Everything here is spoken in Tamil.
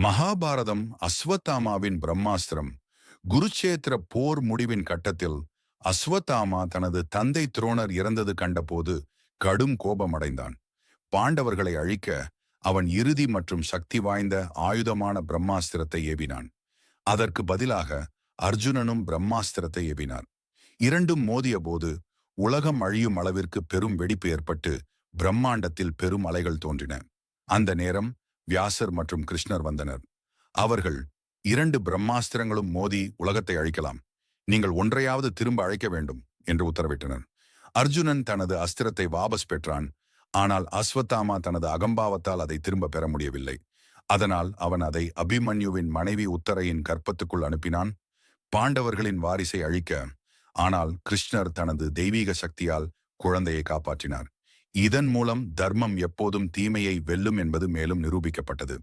மகாபாரதம் அஸ்வத்தாமாவின் பிரம்மாஸ்திரம். குருச்சேத்திர போர் முடிவின் கட்டத்தில் அஸ்வத்தாமா தனது தந்தை துரோணர் இறந்தது கண்டபோது கடும் கோபமடைந்தான். பாண்டவர்களை அழிக்க அவன் இறுதி மற்றும் சக்தி வாய்ந்த ஆயுதமான பிரம்மாஸ்திரத்தை ஏவினான். அதற்கு பதிலாக அர்ஜுனனும் பிரம்மாஸ்திரத்தை ஏவினார். இரண்டும் மோதிய போது உலகம் அழியும் அளவிற்கு பெரும் வெடிப்பு ஏற்பட்டு பிரம்மாண்டத்தில் பெரும் அலைகள் தோன்றின. அந்த நேரம் வியாசர் மற்றும் கிருஷ்ணர் வந்தனர். அவர்கள், இரண்டு பிரம்மாஸ்திரங்களும் மோதி உலகத்தை அழிக்கலாம், நீங்கள் ஒன்றையாவது திரும்ப அழைக்க வேண்டும் என்று உத்தரவிட்டனர். அர்ஜுனன் தனது அஸ்திரத்தை வாபஸ் பெற்றான். ஆனால் அஸ்வத்தாமா தனது அகம்பாவத்தால் அதை திரும்ப பெற முடியவில்லை. அதனால் அவன் அதை அபிமன்யுவின் மனைவி உத்தரையின் கற்பத்துக்குள் அனுப்பினான், பாண்டவர்களின் வாரிசை அழிக்க. ஆனால் கிருஷ்ணர் தனது தெய்வீக சக்தியால் குழந்தையை காப்பாற்றினார். இதன் மூலம் தர்மம் எப்போதும் தீமையை வெல்லும் என்பது மேலும் நிரூபிக்கப்பட்டது.